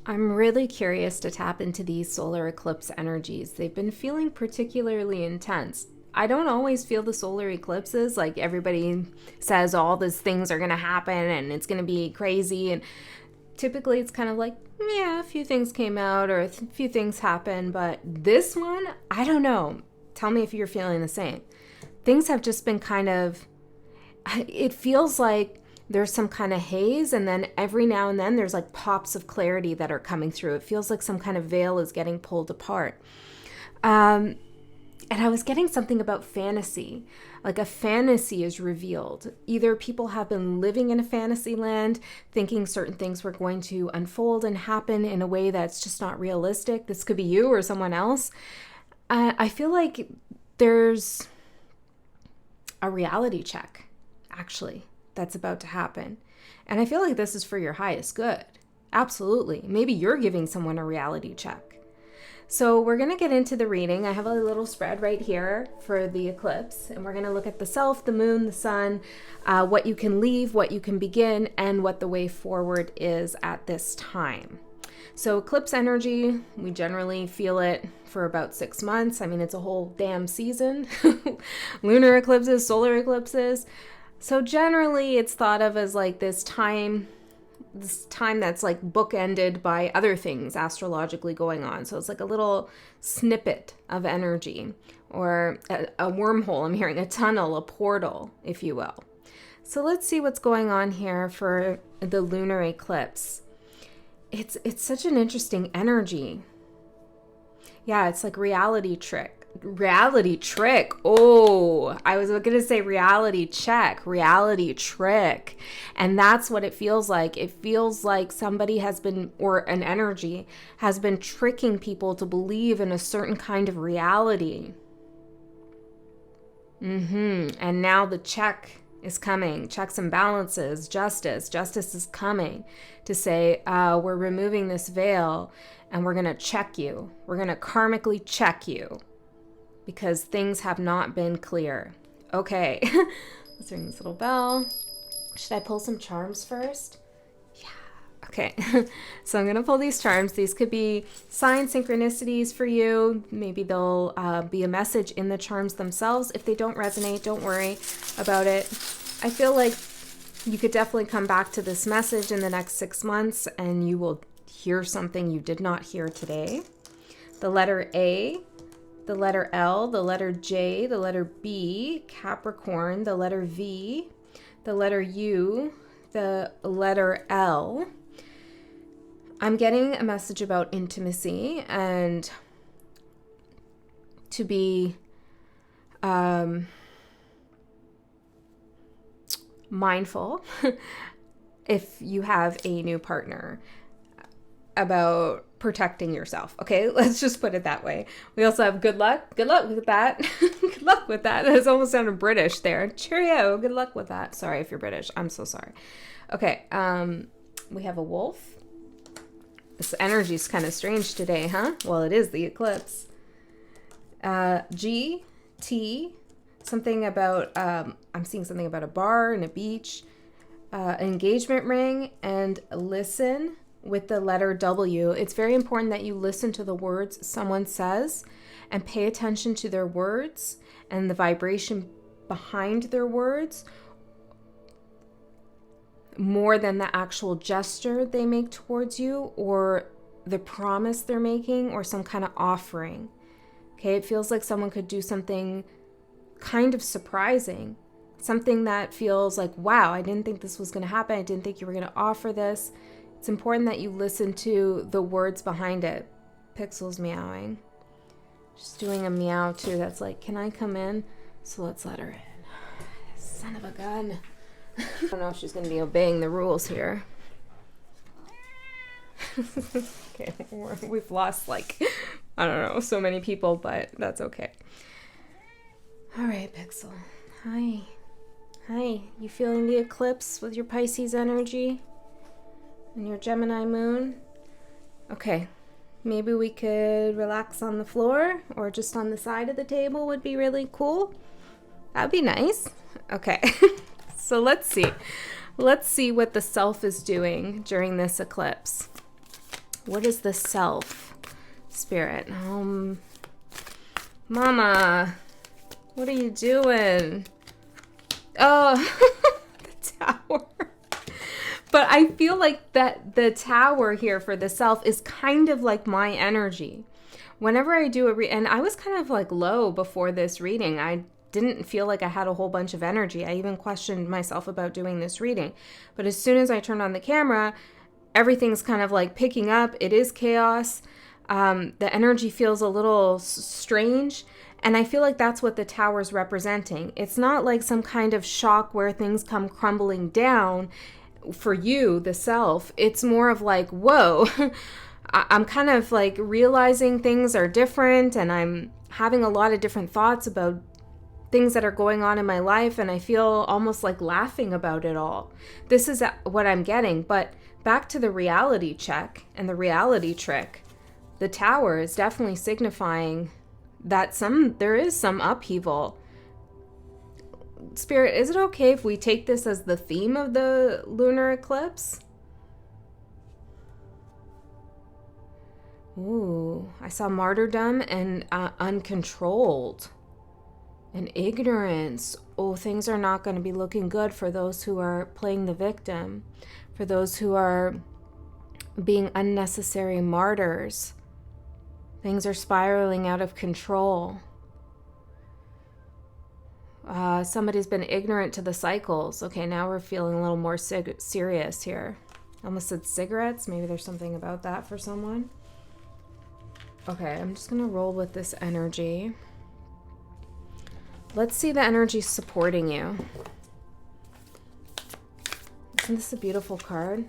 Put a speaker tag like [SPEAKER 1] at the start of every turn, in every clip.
[SPEAKER 1] I'm really curious to tap into these solar eclipse energies. They've been feeling particularly intense. I don't always feel the solar eclipses. Like everybody says all these things are going to happen and it's going to be crazy. And typically it's kind of like, yeah, a few things came out or a few things happened. But this one, I don't know. Tell me if you're feeling the same. Things have just been kind of, it feels like there's some kind of haze, and then every now and then there's like pops of clarity that are coming through. It feels like some kind of veil is getting pulled apart. And I was getting something about fantasy, like a fantasy is revealed. Either people have been living in a fantasy land, thinking certain things were going to unfold and happen in a way that's just not realistic. This could be you or someone else. I feel like there's a reality check, actually, that's about to happen. And I feel like this is for your highest good. Absolutely. Maybe you're giving someone a reality check. So we're going to get into the reading. I have a little spread right here for the eclipse, and we're going to look at the self, the moon, the sun, what you can leave, what you can begin, and what the way forward is at this time. So eclipse energy, we generally feel it for about 6 months. I mean, it's a whole damn season. Lunar eclipses, solar eclipses. So generally it's thought of as like this time that's like bookended by other things astrologically going on. So it's like a little snippet of energy, or a wormhole. I'm hearing a tunnel, a portal, if you will. So let's see what's going on here for the lunar eclipse. It's such an interesting energy. Yeah, it's like reality trick. Reality trick. Oh, I was going to say reality check, reality trick. And that's what it feels like. It feels like somebody has been, or an energy has been tricking people to believe in a certain kind of reality. And now the check is coming. Checks and balances, justice. Justice is coming to say, we're removing this veil and we're going to check you. We're going to karmically check you, because things have not been clear. Okay, let's ring this little bell. Should I pull some charms first? Yeah, okay. So I'm gonna pull these charms. These could be sign synchronicities for you. Maybe they'll be a message in the charms themselves. If they don't resonate, don't worry about it. I feel like you could definitely come back to this message in the next 6 months and you will hear something you did not hear today. The letter A, the letter L, the letter J, the letter B, Capricorn, the letter V, the letter U, the letter L. I'm getting a message about intimacy and to be mindful if you have a new partner about protecting yourself. Okay, let's just put it that way. We also have good luck. Good luck with that. Good luck with that. It almost sounded British there. Cheerio. Good luck with that. Sorry if you're British. I'm so sorry. Okay, we have a wolf. This energy is kind of strange today, huh? Well, it is the eclipse. G, T, something about, I'm seeing something about a bar and a beach, an engagement ring, and listen with the letter W. It's very important that you listen to the words someone says and pay attention to their words and the vibration behind their words more than the actual gesture they make towards you or the promise they're making or some kind of offering. Okay, it feels like someone could do something kind of surprising, something that feels like, wow, I didn't think this was going to happen. I didn't think you were going to offer this. It's important that you listen to the words behind it. Pixel's meowing. She's doing a meow too. That's like, can I come in? So let's let her in. Son of a gun. I don't know if she's going to be obeying the rules here. Okay, we've lost like, I don't know, so many people, but that's okay. All right, Pixel. Hi. Hi. You feeling the eclipse with your Pisces energy? And your Gemini moon? Okay, maybe we could relax on the floor or just on the side of the table would be really cool. That'd be nice. Okay, so let's see. Let's see what the self is doing during this eclipse. What is the self, Spirit? Mama, what are you doing? Oh, the Tower. But I feel like that the Tower here for the self is kind of like my energy. Whenever I do and I was kind of like low before this reading. I didn't feel like I had a whole bunch of energy. I even questioned myself about doing this reading. But as soon as I turned on the camera, everything's kind of like picking up. It is chaos. The energy feels a little strange. And I feel like that's what the Tower's representing. It's not like some kind of shock where things come crumbling down for you, the self. It's more of like, whoa, I'm kind of like realizing things are different, and I'm having a lot of different thoughts about things that are going on in my life, and I feel almost like laughing about it all. This is what I'm getting. But back to the reality check and the reality trick. The Tower is definitely signifying that there is some upheaval. Spirit, is it okay if we take this as the theme of the lunar eclipse? Ooh, I saw martyrdom and uncontrolled and ignorance. Oh, things are not going to be looking good for those who are playing the victim, for those who are being unnecessary martyrs. Things are spiraling out of control. Somebody's been ignorant to the cycles. Okay, now we're feeling a little more serious here. I almost said cigarettes. Maybe there's something about that for someone. Okay, I'm just going to roll with this energy. Let's see the energy supporting you. Isn't this a beautiful card?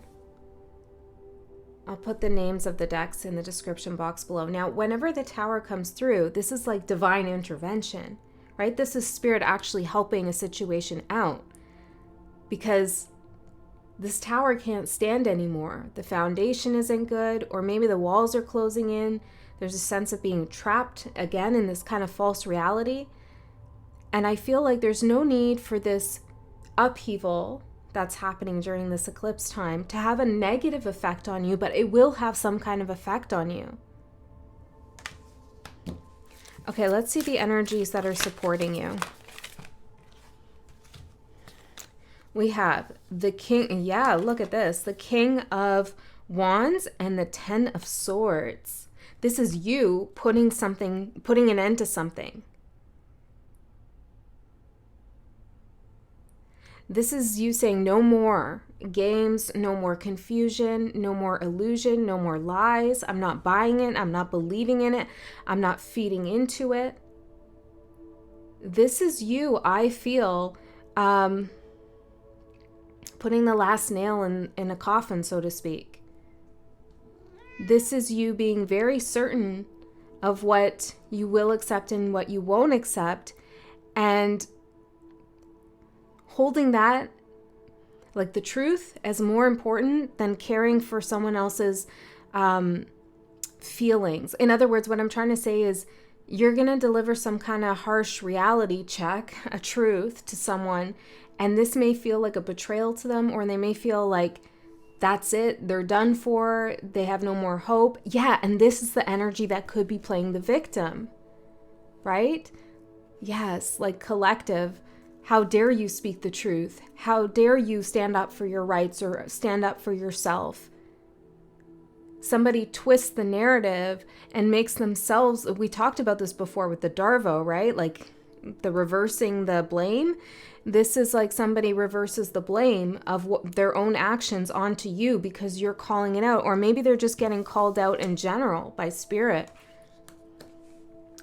[SPEAKER 1] I'll put the names of the decks in the description box below. Now, whenever the Tower comes through, this is like divine intervention, right? This is Spirit actually helping a situation out, because this Tower can't stand anymore. The foundation isn't good, or maybe the walls are closing in. There's a sense of being trapped again in this kind of false reality. And I feel like there's no need for this upheaval that's happening during this eclipse time to have a negative effect on you, but it will have some kind of effect on you. Okay, let's see the energies that are supporting you. We have the King. Yeah, look at this. The King of Wands and the Ten of Swords. This is you putting an end to something. This is you saying no more games, no more confusion, no more illusion, no more lies. I'm not buying it. I'm not believing in it. I'm not feeding into it. This is you, I feel, putting the last nail in a coffin, so to speak. This is you being very certain of what you will accept and what you won't accept, and holding that, like the truth, as more important than caring for someone else's feelings. In other words, what I'm trying to say is you're going to deliver some kind of harsh reality check, a truth to someone, and this may feel like a betrayal to them, or they may feel like that's it, they're done for, they have no more hope. Yeah, and this is the energy that could be playing the victim, right? Yes, like collective. How dare you speak the truth? How dare you stand up for your rights or stand up for yourself? Somebody twists the narrative and makes themselves, we talked about this before with the Darvo, right? Like the reversing the blame. This is like somebody reverses the blame of their own actions onto you because you're calling it out. Or maybe they're just getting called out in general by Spirit.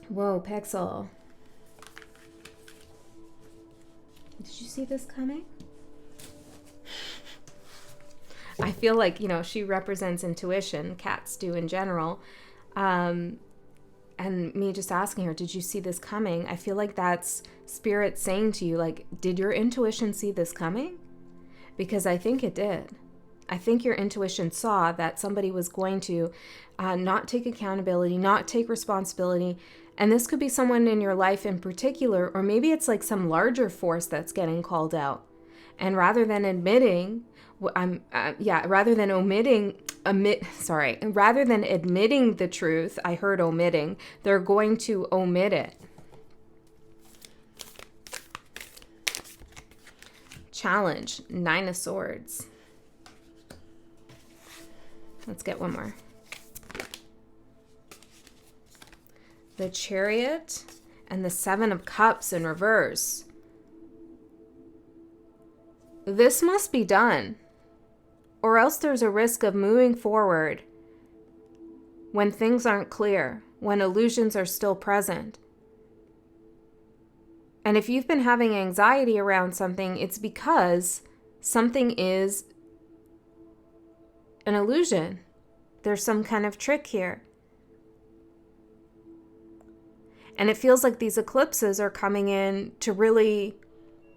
[SPEAKER 1] Whoa, Pixel. Did you see this coming? I feel like, she represents intuition. Cats do in general. And me just asking her, did you see this coming? I feel like that's Spirit saying to you, like, did your intuition see this coming? Because I think it did. I think your intuition saw that somebody was going to not take accountability, not take responsibility. And this could be someone in your life in particular, or maybe it's like some larger force that's getting called out. And rather than omitting, rather than admitting the truth, I heard omitting, they're going to omit it. Challenge, 9 of Swords. Let's get one more. The Chariot and the 7 of Cups in reverse. This must be done, or else there's a risk of moving forward when things aren't clear, when illusions are still present. And if you've been having anxiety around something, it's because something is an illusion. There's some kind of trick here. And it feels like these eclipses are coming in to really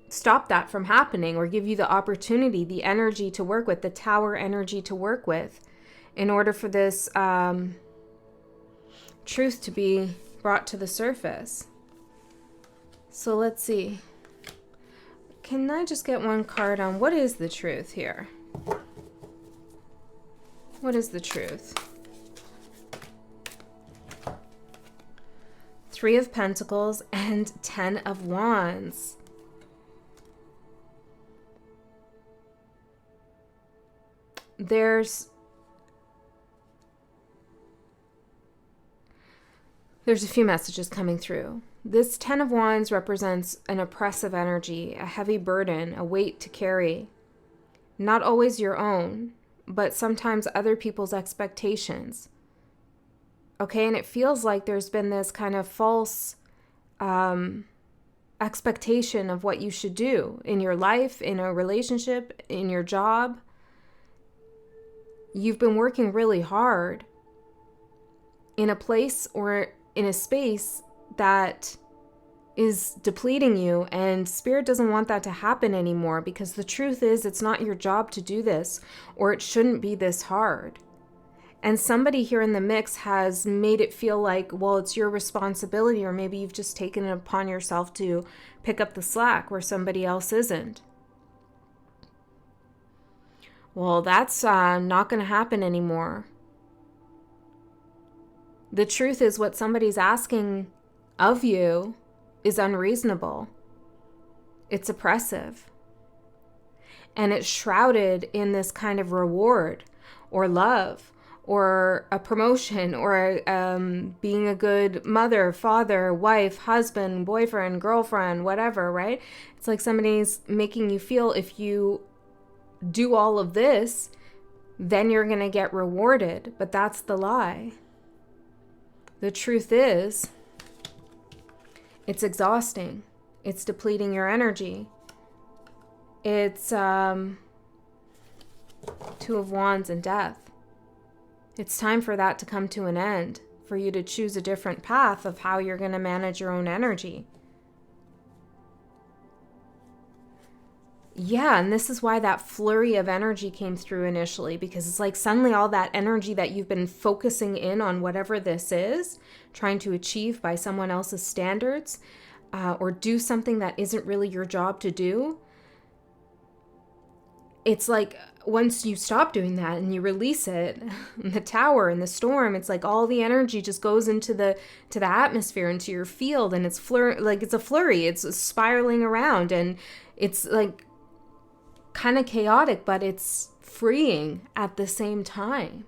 [SPEAKER 1] stop that from happening, or give you the opportunity, the energy to work with, the Tower energy to work with, in order for this truth to be brought to the surface. So let's see. Can I just get one card on what is the truth here? What is the truth? 3 of Pentacles and 10 of Wands. There's a few messages coming through. This 10 of Wands represents an oppressive energy, a heavy burden, a weight to carry. Not always your own, but sometimes other people's expectations. Okay, and it feels like there's been this kind of false expectation of what you should do in your life, in a relationship, in your job. You've been working really hard in a place or in a space that is depleting you, and Spirit doesn't want that to happen anymore, because the truth is it's not your job to do this, or it shouldn't be this hard. And somebody here in the mix has made it feel like, well, it's your responsibility, or maybe you've just taken it upon yourself to pick up the slack where somebody else isn't. Well, that's not going to happen anymore. The truth is what somebody's asking of you is unreasonable. It's oppressive. And it's shrouded in this kind of reward or love or a promotion or being a good mother, father, wife, husband, boyfriend, girlfriend, whatever, right? It's like somebody's making you feel if you do all of this, then you're going to get rewarded. But that's the lie. The truth is, it's exhausting. It's depleting your energy. It's 2 of Wands and Death. It's time for that to come to an end, for you to choose a different path of how you're going to manage your own energy. Yeah, and this is why that flurry of energy came through initially, because it's like suddenly all that energy that you've been focusing in on whatever this is, trying to achieve by someone else's standards, or do something that isn't really your job to do. It's like once you stop doing that and you release it, the Tower and the storm, it's like all the energy just goes into the atmosphere, into your field, and it's it's a flurry. It's spiraling around, and it's like kind of chaotic, but it's freeing at the same time.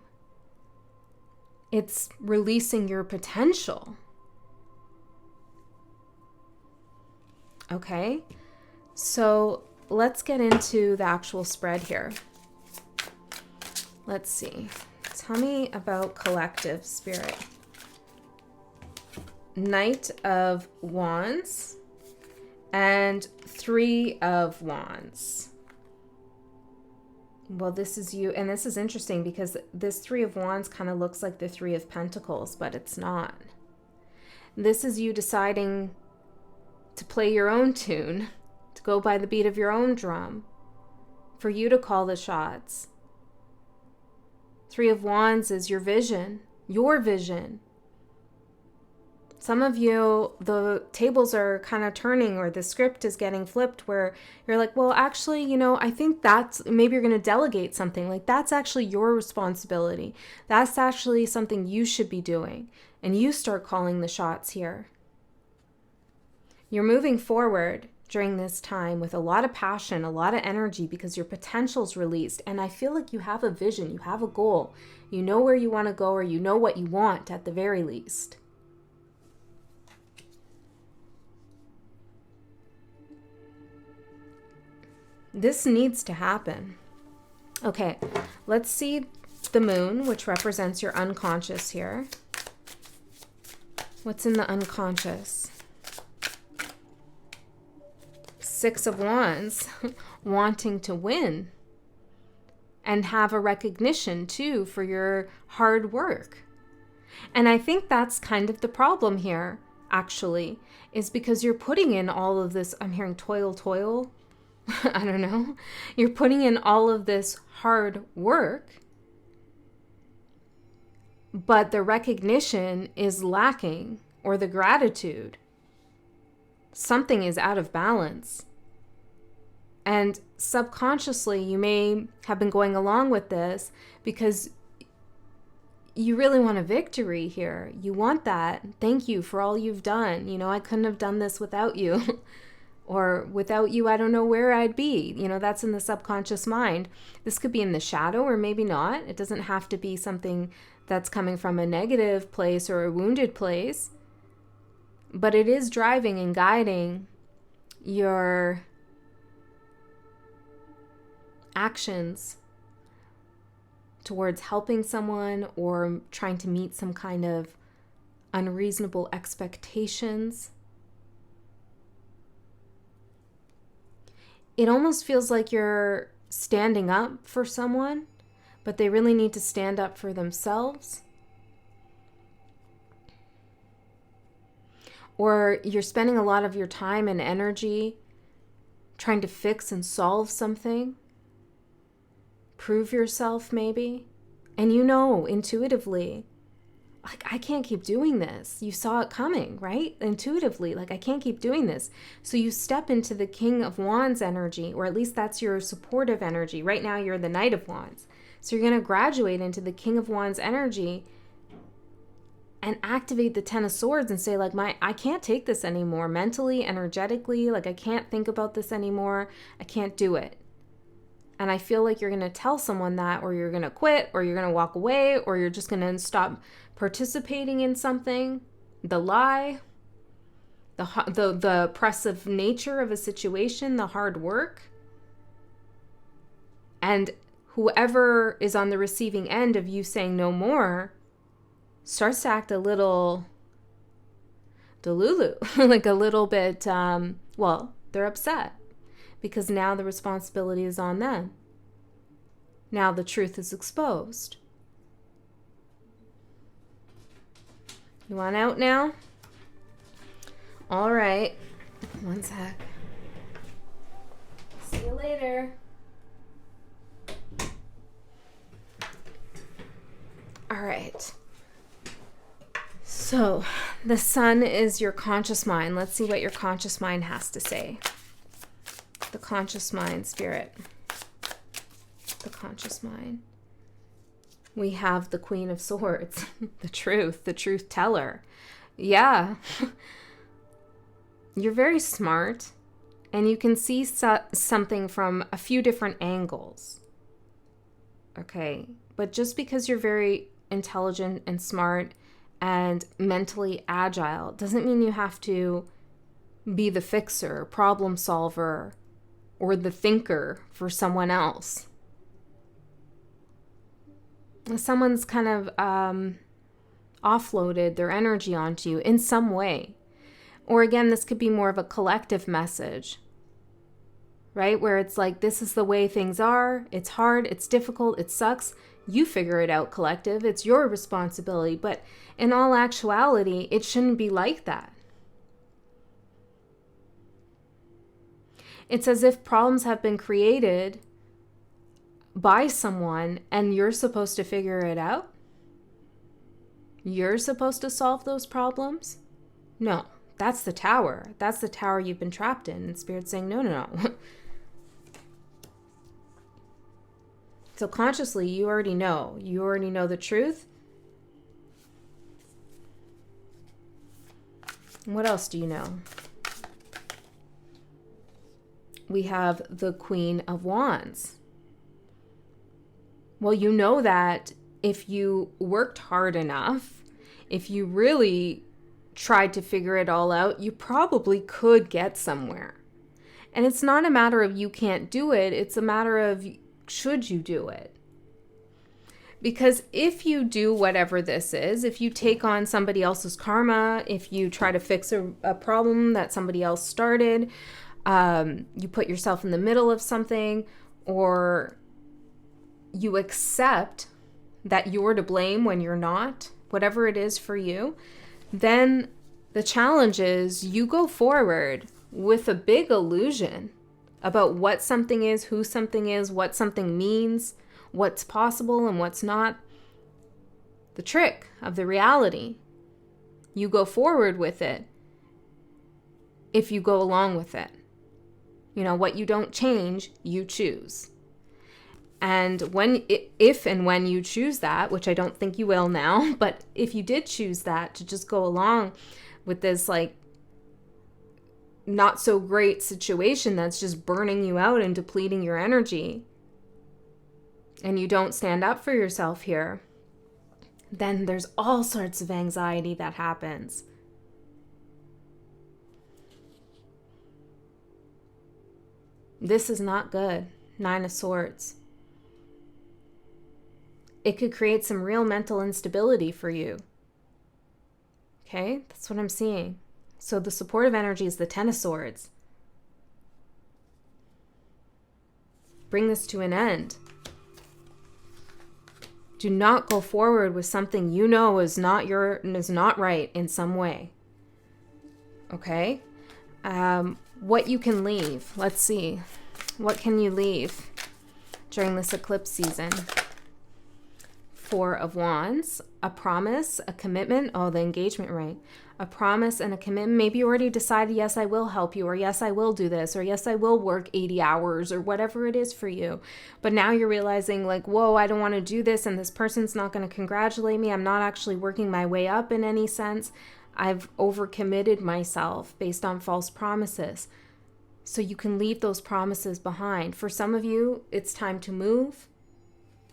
[SPEAKER 1] It's releasing your potential. Okay, so let's get into the actual spread here. Let's see. Tell me about collective spirit. Knight of Wands and 3 of Wands. Well, this is you, and this is interesting because this 3 of Wands kind of looks like the 3 of Pentacles, but it's not. This is you deciding to play your own tune, to go by the beat of your own drum, for you to call the shots. 3 of Wands is your vision, Some of you, the tables are kind of turning, or the script is getting flipped, where you're like, well, actually, I think that's, maybe you're going to delegate something. Like, that's actually your responsibility. That's actually something you should be doing. And you start calling the shots here. You're moving forward during this time with a lot of passion, a lot of energy, because your potential's released. And I feel like you have a vision, you have a goal. You know where you want to go, or you know what you want at the very least. This needs to happen. Okay, let's see the moon, which represents your unconscious here. What's in the unconscious? Six of Wands, wanting to win and have a recognition too for your hard work. And I think that's kind of the problem here, actually, is because you're putting in all of this, I'm hearing toil. I don't know. You're putting in all of this hard work, but the recognition is lacking, or the gratitude. Something is out of balance. And subconsciously, you may have been going along with this because you really want a victory here. You want that. Thank you for all you've done. I couldn't have done this without you. Or without you, I don't know where I'd be. That's in the subconscious mind. This could be in the shadow, or maybe not. It doesn't have to be something that's coming from a negative place or a wounded place. But it is driving and guiding your actions towards helping someone, or trying to meet some kind of unreasonable expectations. It almost feels like you're standing up for someone, but they really need to stand up for themselves. Or you're spending a lot of your time and energy trying to fix and solve something, prove yourself maybe, and intuitively, like, I can't keep doing this. You saw it coming, right? Intuitively, like, I can't keep doing this. So you step into the King of Wands energy, or at least that's your supportive energy. Right now, you're the Knight of Wands. So you're going to graduate into the King of Wands energy and activate the Ten of Swords and say, like, I can't take this anymore. Mentally, energetically, like, I can't think about this anymore. I can't do it. And I feel like you're going to tell someone that, or you're going to quit, or you're going to walk away, or you're just going to stop participating in something. The lie, the oppressive nature of a situation, the hard work. And whoever is on the receiving end of you saying no more starts to act a little delulu, like a little bit, they're upset. Because now the responsibility is on them. Now the truth is exposed. You want out now? All right. One sec. See you later. All right. So, the sun is your conscious mind. Let's see what your conscious mind has to say. The conscious mind, spirit. The conscious mind. We have the Queen of Swords, the truth teller. Yeah. You're very smart, and you can see something from a few different angles. Okay, but just because you're very intelligent and smart and mentally agile doesn't mean you have to be the fixer, problem solver, or the thinker for someone else. Someone's kind of offloaded their energy onto you in some way. Or again, this could be more of a collective message, right? Where it's like, this is the way things are. It's hard. It's difficult. It sucks. You figure it out, collective. It's your responsibility. But in all actuality, it shouldn't be like that. It's as if problems have been created by someone and you're supposed to figure it out. You're supposed to solve those problems. No, that's the tower. That's the tower you've been trapped in. And Spirit's saying, no, no, no. So consciously, you already know. You already know the truth. What else do you know? We have the Queen of Wands. Well, you know that if you worked hard enough, if you really tried to figure it all out, you probably could get somewhere. And it's not a matter of you can't do it. It's a matter of should you do it? Because if you do whatever this is, if you take on somebody else's karma, if you try to fix a problem that somebody else started, you put yourself in the middle of something, or you accept that you're to blame when you're not, whatever it is for you, then the challenge is you go forward with a big illusion about what something is, who something is, what something means, what's possible and what's not. The trick of the reality. You go forward with it if you go along with it. You know, what you don't change, you choose. And if and when you choose that, which I don't think you will now, but if you did choose that to just go along with this like not so great situation that's just burning you out and depleting your energy, and you don't stand up for yourself here, then there's all sorts of anxiety that happens. This is not good. 9 of Swords. It could create some real mental instability for you. Okay, that's what I'm seeing. So the supportive energy is the 10 of Swords. Bring this to an end. Do not go forward with something you know is not right in some way. Okay? What you can leave. Let's see. What can you leave during this eclipse season? 4 of Wands. A promise, a commitment. Oh, the engagement ring. A promise and a commitment. Maybe you already decided, yes, I will help you, or yes, I will do this, or yes, I will work 80 hours, or whatever it is for you. But now you're realizing like, whoa, I don't want to do this, and this person's not going to congratulate me. I'm not actually working my way up in any sense. I've overcommitted myself based on false promises. So you can leave those promises behind. For some of you, it's time to move.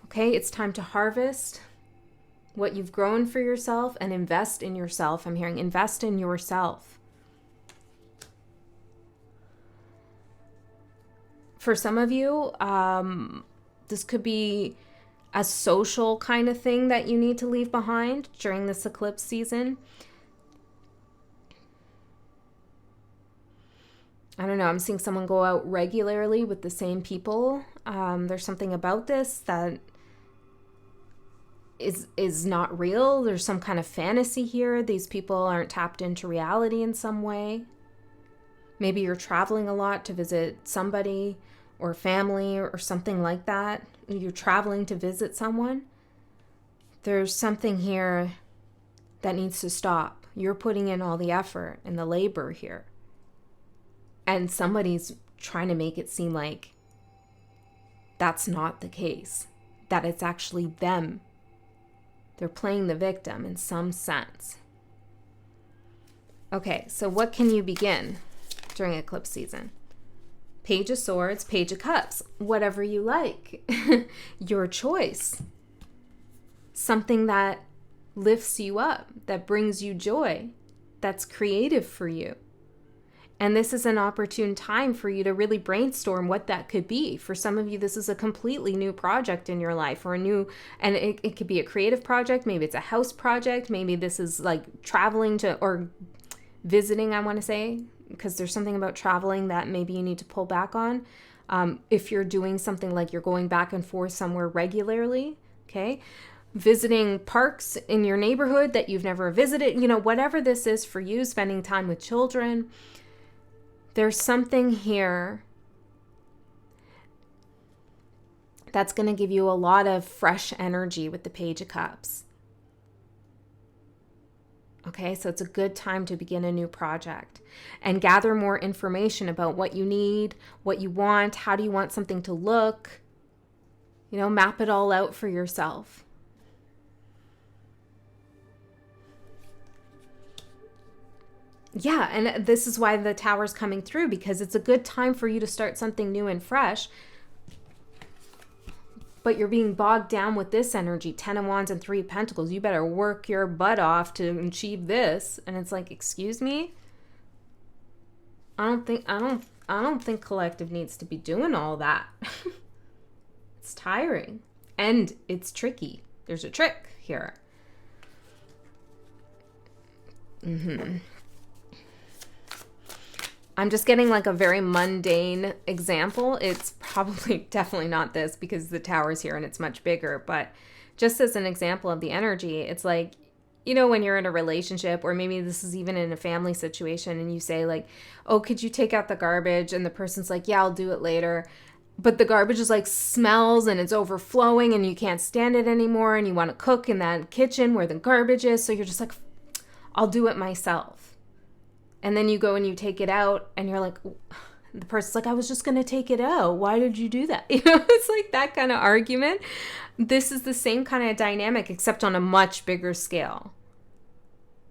[SPEAKER 1] Okay, it's time to harvest what you've grown for yourself and invest in yourself. I'm hearing invest in yourself. For some of you, this could be a social kind of thing that you need to leave behind during this eclipse season. I don't know, I'm seeing someone go out regularly with the same people. There's something about this that is not real. There's some kind of fantasy here. These people aren't tapped into reality in some way. Maybe you're traveling a lot to visit somebody or family or something like that. You're traveling to visit someone. There's something here that needs to stop. You're putting in all the effort and the labor here. And somebody's trying to make it seem like that's not the case, that it's actually them. They're playing the victim in some sense. Okay, so what can you begin during eclipse season? Page of Swords, Page of Cups, whatever you like. Your choice. Something that lifts you up, that brings you joy, that's creative for you. And this is an opportune time for you to really brainstorm what that could be. For some of you, this is a completely new project in your life, or and it could be a creative project. Maybe it's a house project. Maybe this is like traveling to, or visiting, I want to say, because there's something about traveling that maybe you need to pull back on. If you're doing something like you're going back and forth somewhere regularly, okay? Visiting parks in your neighborhood that you've never visited, whatever this is for you, spending time with children. There's something here that's going to give you a lot of fresh energy with the Page of Cups. Okay, so it's a good time to begin a new project and gather more information about what you need, what you want, how do you want something to look. You know, map it all out for yourself. Yeah, and this is why the Tower's coming through, because it's a good time for you to start something new and fresh. But you're being bogged down with this energy, 10 of Wands and 3 of Pentacles. You better work your butt off to achieve this. And it's like, excuse me? I don't think collective needs to be doing all that. It's tiring and it's tricky. There's a trick here. I'm just getting like a very mundane example. It's probably definitely not this because the Tower's here and it's much bigger. But just as an example of the energy, it's like, you know, when you're in a relationship, or maybe this is even in a family situation, and you say like, oh, could you take out the garbage? And the person's like, yeah, I'll do it later. But the garbage is like smells and it's overflowing and you can't stand it anymore. And you want to cook in that kitchen where the garbage is. So you're just like, I'll do it myself. And then you go and you take it out and you're like, the person's like, I was just going to take it out. Why did you do that? You know, it's like that kind of argument. This is the same kind of dynamic, except on a much bigger scale.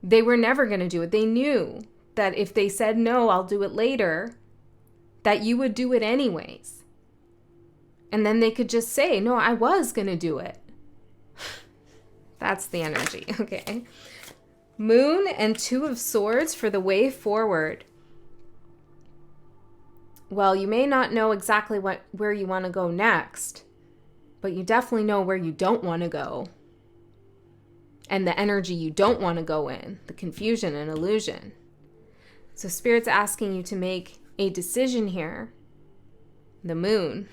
[SPEAKER 1] They were never going to do it. They knew that if they said, no, I'll do it later, that you would do it anyways. And then they could just say, no, I was going to do it. That's the energy. Okay. Moon and 2 of Swords for the way forward. Well, you may not know exactly where you want to go next, but you definitely know where you don't want to go. And the energy you don't want to go in, the confusion and illusion. So Spirit's asking you to make a decision here, the Moon,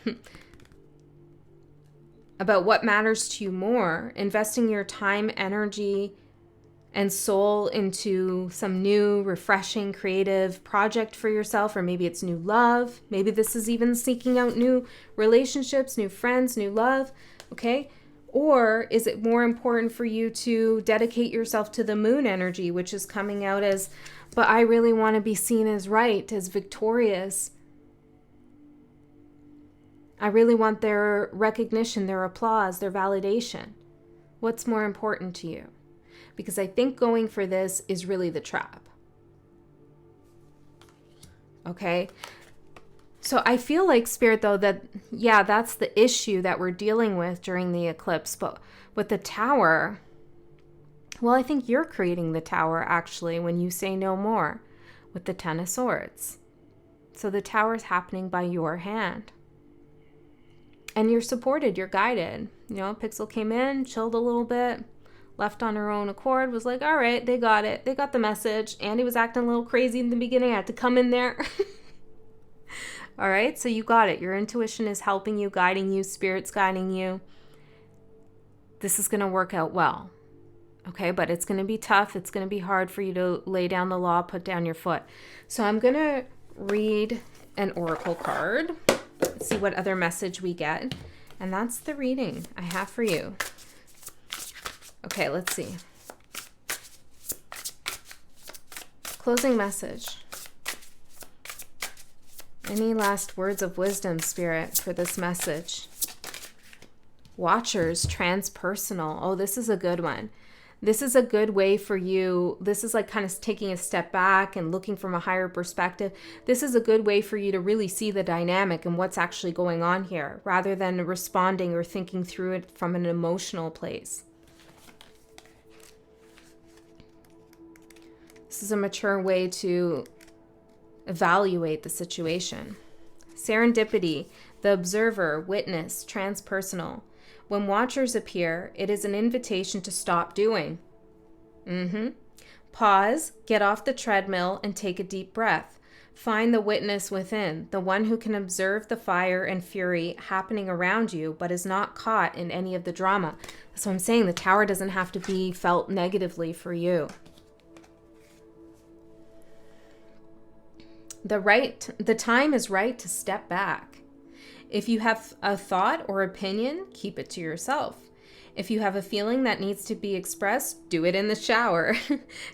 [SPEAKER 1] about what matters to you more, investing your time, energy, and soul into some new, refreshing, creative project for yourself, or maybe it's new love. Maybe this is even seeking out new relationships, new friends, new love, okay? Or is it more important for you to dedicate yourself to the Moon energy, which is coming out as, but I really want to be seen as right, as victorious. I really want their recognition, their applause, their validation. What's more important to you? Because I think going for this is really the trap. Okay? So I feel like, Spirit, though, that, yeah, that's the issue that we're dealing with during the eclipse. But with the Tower, well, I think you're creating the Tower, actually, when you say no more with the 10 of Swords. So the Tower's happening by your hand. And you're supported, you're guided. You know, Pixel came in, chilled a little bit, left on her own accord, was like, all right, they got it. They got the message. Andy was acting a little crazy in the beginning. I had to come in there. All right, so you got it. Your intuition is helping you, guiding you, Spirit's guiding you. This is going to work out well. Okay, but it's going to be tough. It's going to be hard for you to lay down the law, put down your foot. So I'm going to read an oracle card. Let's see what other message we get. And that's the reading I have for you. Okay, let's see. Closing message. Any last words of wisdom, Spirit, for this message? Watchers, transpersonal. Oh, this is a good one. This is a good way for you. This is like kind of taking a step back and looking from a higher perspective. This is a good way for you to really see the dynamic and what's actually going on here, rather than responding or thinking through it from an emotional place. This is a mature way to evaluate the situation. Serendipity, the observer, witness, transpersonal. When watchers appear, it is an invitation to stop doing. Pause, get off the treadmill, and take a deep breath. Find the witness within, the one who can observe the fire and fury happening around you, but is not caught in any of the drama. That's what I'm saying. The Tower doesn't have to be felt negatively for you. The time is right to step back. If you have a thought or opinion, keep it to yourself. If you have a feeling that needs to be expressed, do it in the shower.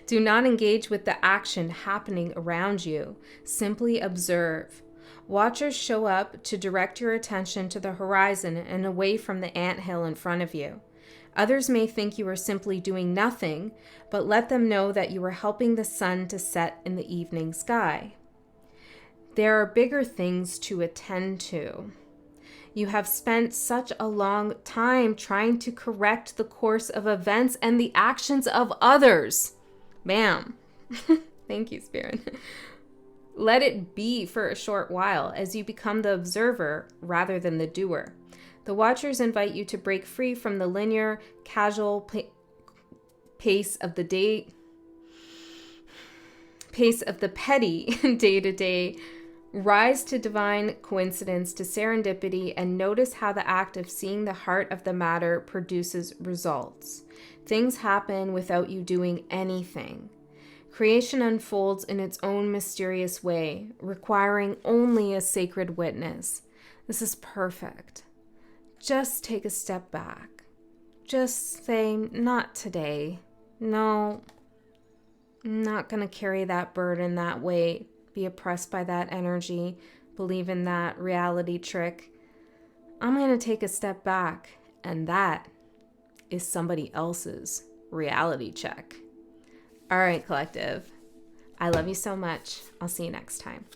[SPEAKER 1] Do not engage with the action happening around you. Simply observe. Watchers show up to direct your attention to the horizon and away from the anthill in front of you. Others may think you are simply doing nothing, but let them know that you are helping the sun to set in the evening sky. There are bigger things to attend to. You have spent such a long time trying to correct the course of events and the actions of others. Bam. Thank you, Spirit. Let it be for a short while as you become the observer rather than the doer. The Watchers invite you to break free from the linear, casual pace of the petty day-to-day. Rise to divine coincidence, to serendipity, and notice how the act of seeing the heart of the matter produces results. Things happen without you doing anything. Creation unfolds in its own mysterious way, requiring only a sacred witness. This is perfect. Just take a step back. Just say, not today. No, I'm not going to carry that burden, that weight. Be oppressed by that energy, believe in that reality trick. I'm going to take a step back, and that is somebody else's reality check. All right, collective. I love you so much. I'll see you next time.